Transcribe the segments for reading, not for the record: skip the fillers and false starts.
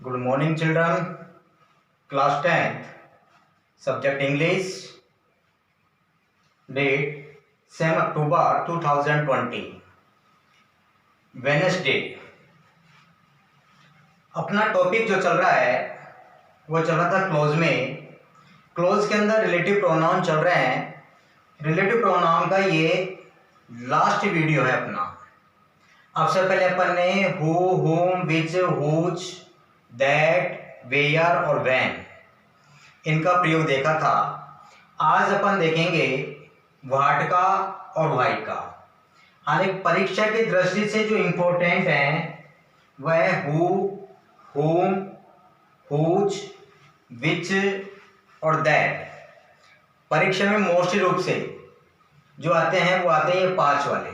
Good morning, children. Class 10th, subject English, date 7 October 2020, Wednesday. अपना topic जो चल रहा है वो चल रहा था क्लोज में। क्लोज के अंदर रिलेटिव प्रोनाउन चल रहे हैं। रिलेटिव प्रोनाउन का ये लास्ट वीडियो है अपना। अब से पहले अपन ने हु, हुम, विच, हुच, दैट, वेयर और वैन इनका प्रयोग देखा था। आज अपन देखेंगे व्हाट का और वाई का। हालांकि परीक्षा की दृष्टि से जो इम्पोर्टेंट है वह हु, हुम, हुच, विच और दैट। परीक्षा में मोस्टली रूप से जो आते हैं वो आते हैं ये 5 वाले,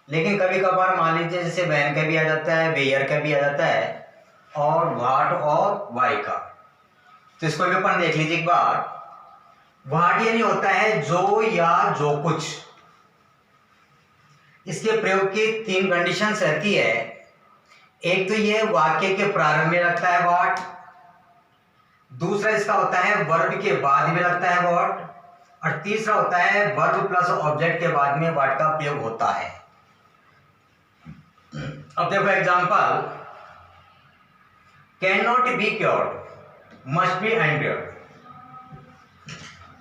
लेकिन कभी कभार मान लीजिए जैसे वैन का भी आ जाता है, वेयर का भी आ जाता है और व्हाट और वाई का। तो इसको भी अपन देख लीजिए एक बार। व्हाट यानी होता है जो या जो कुछ। इसके प्रयोग की 3 कंडीशंस रहती है। एक तो ये वाक्य के प्रारंभ में लगता है व्हाट, दूसरा इसका होता है वर्ब के बाद में लगता है व्हाट, और तीसरा होता है वर्ब प्लस ऑब्जेक्ट के बाद में व्हाट का प्रयोग होता है। अब देखो example, can not be cured, must be endured.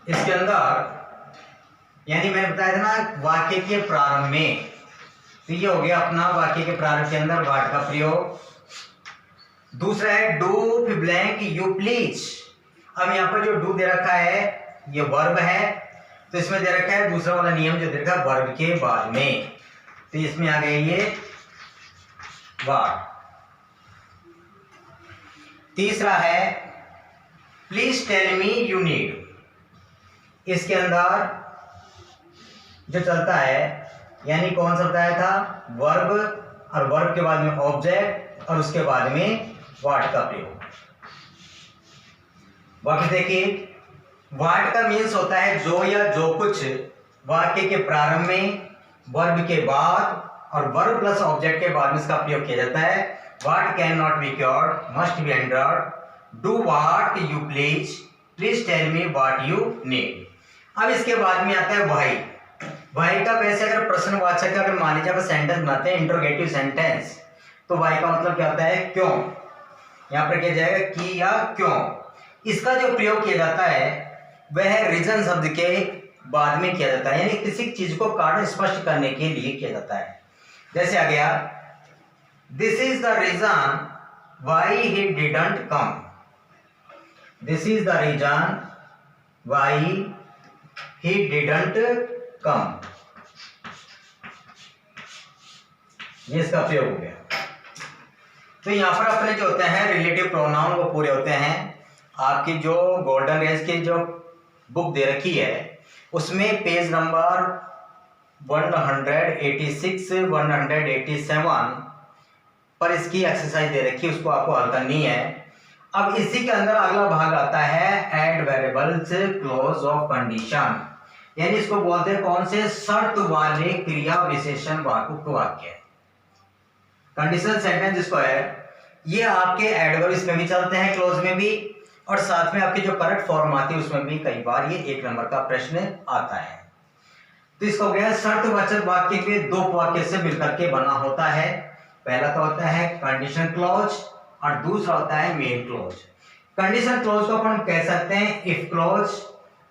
इसके अंदर यानी मैंने बताया था ना वाक्य के प्रारंभ में, तो ये हो गया अपना वाक्य के प्रारंभ के अंदर व्हाट का प्रयोग। दूसरा है डू ब्लैंक यू प्लीज। अब यहाँ पर जो डू दे रखा है ये वर्ब है, तो इसमें दे रखा है दूसरा वाला नियम जो दे रखा है वर्ब के बाद में, तो इसमें आ गया ये व्हाट। तीसरा है please tell me you need. इसके अंदर जो चलता है यानी कौन सा बताया था, वर्ब और वर्ब के बाद में ऑब्जेक्ट और उसके बाद में व्हाट का प्रयोग। वाक्य देखिए, व्हाट का मीन्स होता है जो या जो कुछ वाक्य के प्रारंभ में, वर्ब के बाद और वर्ब प्लस ऑब्जेक्ट के बाद में इसका प्रयोग किया जाता है। What can not be cured, must be endured, do what you please, please tell me what you need. अब इसके बाद में आता है वाई। वाई का वैसे अगर प्रश्नवाचक अगर मान लीजिए सेंटेंस बनाते हैं इंट्रोगेटिव सेंटेंस, तो वाई का मतलब क्या होता है, क्यों। यहाँ पर क्या जाएगा कि या क्यों। इसका जो प्रयोग किया जाता है वह रीजन शब्द के बाद में किया जाता है, यानी किसी चीज को कारण स्पष्ट करने के लिए किया जाता है। जैसे आ गया this is the reason why he didn't come. This is the reason why he didn't come. ये इसका प्रयोग हो गया। तो यहां पर अपने जो होते हैं रिलेटिव प्रोनाउन वो पूरे होते हैं। आपकी जो गोल्डन रेज की जो बुक दे रखी है उसमें पेज नंबर 186 187 पर इसकी एक्सरसाइज दे रखी है, उसको आपको हल करनी है। अब इसी के अंदर अगला भाग आता है adverbial clause of condition, यानी इसको बोलते हैं कौन से, शर्त वाले क्रिया विशेषण वाक्य। कंडीशनल सेंटेंस जिसको है ये आपके एडवर्ब इसमें भी चलते हैं, क्लोज में भी, और साथ में आपकी जो करेक्ट फॉर्म आती है उसमें भी कई बार ये 1 नंबर का प्रश्न आता है। तो इसको गया शर्तवाचक वाक्य के 2 वाक्य से मिलकर के बना होता है। पहला तो होता है कंडीशन क्लॉज और दूसरा होता है मेन क्लॉज। कंडीशन क्लॉज को अपन कह सकते हैं इफ क्लॉज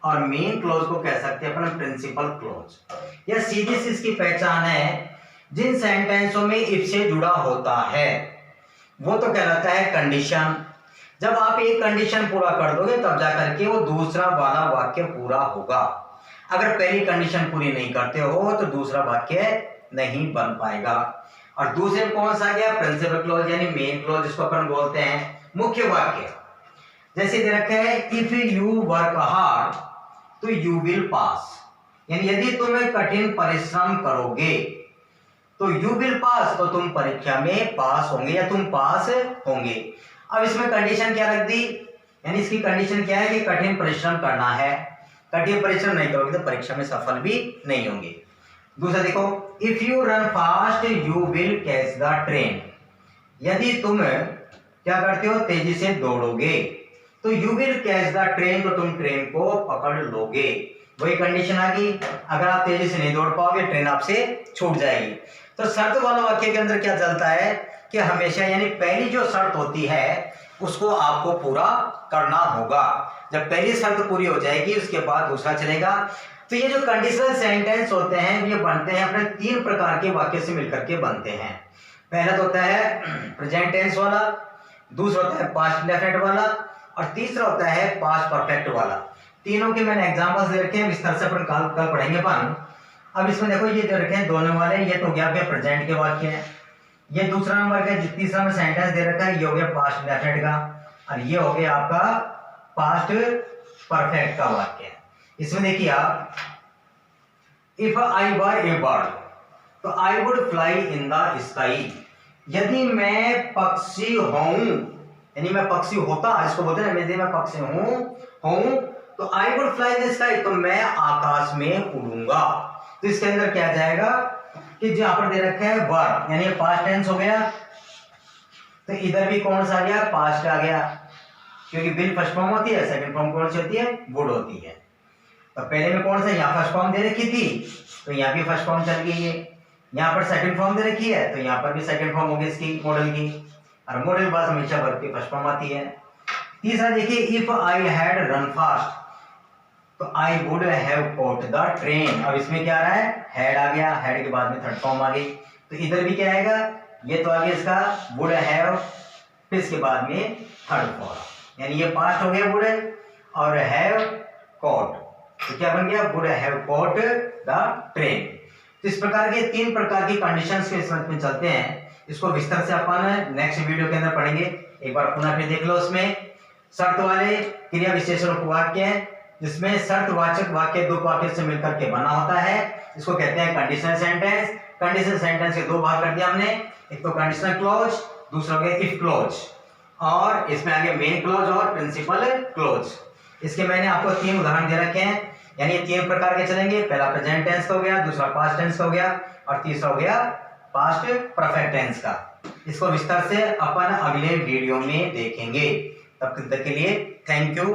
और मेन क्लॉज को कह सकते हैं अपन प्रिंसिपल क्लॉज। यह सीधी सी इसकी पहचान है, जिन सेंटेंसों में इफ से जुड़ा होता है वो तो कहलाता है कंडीशन। जब आप एक कंडीशन पूरा कर दोगे तब जाकर के वो दूसरा वाला वाक्य पूरा होगा। अगर पहली कंडीशन पूरी नहीं करते हो तो दूसरा वाक्य नहीं बन पाएगा। और दूसरे कौन सा गया, प्रिंसिपल क्लॉज यानी मेन क्लॉज जिसको अपन बोलते हैं मुख्य वाक्य। जैसे दे रखा है इफ यू वर्क हार्ड तो यू विल पास, यानी यदि तुम कठिन परिश्रम करोगे तो यू विल पास, तो तुम परीक्षा में पास होंगे या तुम पास होंगे। अब इसमें कंडीशन क्या रख दी, यानी इसकी कंडीशन क्या है कि कठिन परिश्रम करना है, कठिन परिश्रम नहीं करोगे तो परीक्षा में सफल भी नहीं होंगे। दूसरा देखो if you run fast you will catch the train, यदि तुम क्या करते हो, तेजी से दौड़ोगे। तो you will catch the train, तो तुम ट्रेन को पकड़ लोगे। वही कंडीशन आ गई, अगर आप तेजी से नहीं दौड़ पाओगे ट्रेन आपसे छूट जाएगी। तो शर्त वाला वाक्य के अंदर क्या चलता है कि हमेशा यानी पहली जो शर्त होती है उसको आपको पूरा करना होगा। जब पहली शर्त पूरी हो जाएगी उसके बाद दूसरा चलेगा। तो ये जो कंडीशनल सेंटेंस होते हैं ये बनते हैं अपने 3 प्रकार के वाक्य से मिलकर के बनते हैं। पहला तो होता है प्रेजेंट टेंस वाला, दूसरा होता है पास्ट इंडेफिनिट वाला, और तीसरा होता है पास्ट परफेक्ट वाला। तीनों के मैंने एग्जांपल्स दे रखे हैं, विस्तार से अपन कल पढ़ेंगे अपन। अब इसमें देखो ये जो रखे हैं दोनों वाले, ये तो हो गया आपके प्रेजेंट के वाक्य हैं। ये दूसरा नंबर का तीसरा में सेंटेंस दे रखा है, ये हो गया पास्ट इंडेफिनिट का, और ये हो गया आपका पास्ट परफेक्ट का वाक्य। इसमें देखिए आप, if I were A bird, तो I would fly in the sky. यदि मैं पक्षी हूं, यानी मैं पक्षी होता, इसको बोलते हैं यदि मैं पक्षी हूं तो I would fly in the sky, तो मैं आकाश में उड़ूंगा। तो इसके अंदर क्या जाएगा कि जो यहां पर दे रखा है वर, यानी पास्ट टेंस हो गया, तो इधर भी कौन सा आ गया, पास्ट आ गया, क्योंकि विल फर्स्ट फॉर्म होती है, सेकंड फॉर्म कौन सी होती है, वुड होती है। तो पहले में कौन सा, यहाँ फर्स्ट फॉर्म दे रखी थी तो यहाँ भी फर्स्ट फॉर्म चल गई है, यहाँ पर सेकंड फॉर्म दे रखी है तो यहाँ पर भी सेकंड फॉर्म होगी इसकी मॉडल की, और मॉडल बाद हमेशा वर्ब की फर्स्ट फॉर्म आती है। तीसरा देखिए, if I had run fast, तो I would have caught the train. अब इसमें क्या आ रहा है, हैड आ गया, हैड के बाद में थर्ड फॉर्म आ गई, तो इधर भी क्या आएगा, ये तो आ गया इसका वुड हैव, फिर इसके बाद में थर्ड फॉर्म, यानी ये पास्ट हो गया वुड और हैव कॉट, तो क्या बन गया, would have caught the train. तो इस प्रकार के 3 प्रकार की कंडीशंस के समझ में चलते हैं। इसको विस्तार से अपन नेक्स्ट वीडियो के अंदर पढ़ेंगे। एक बार पुनः फिर देख लो। उसमें शर्त वाले क्रिया विशेषण उपवाक्य है, जिसमें शर्तवाचक वाक्य 2 वाक्य से मिलकर के बना होता है, इसको कहते हैं कंडीशनल सेंटेंस। कंडीशनल सेंटेंस के 2 भाग कर दिया हमने, एक तो कंडीशनल क्लॉज, दूसरा हो गया इफ क्लॉज, और इसमें आगे मेन क्लॉज और प्रिंसिपल क्लॉज। इसके मैंने आपको 3 उदाहरण दे रखे हैं, यानी 3 प्रकार के चलेंगे। पहला प्रेजेंट टेंस का हो गया, दूसरा पास्ट टेंस का हो गया, और तीसरा हो गया पास्ट परफेक्ट टेंस का। इसको विस्तार से अपन अगले वीडियो में देखेंगे। तब तक के लिए थैंक यू।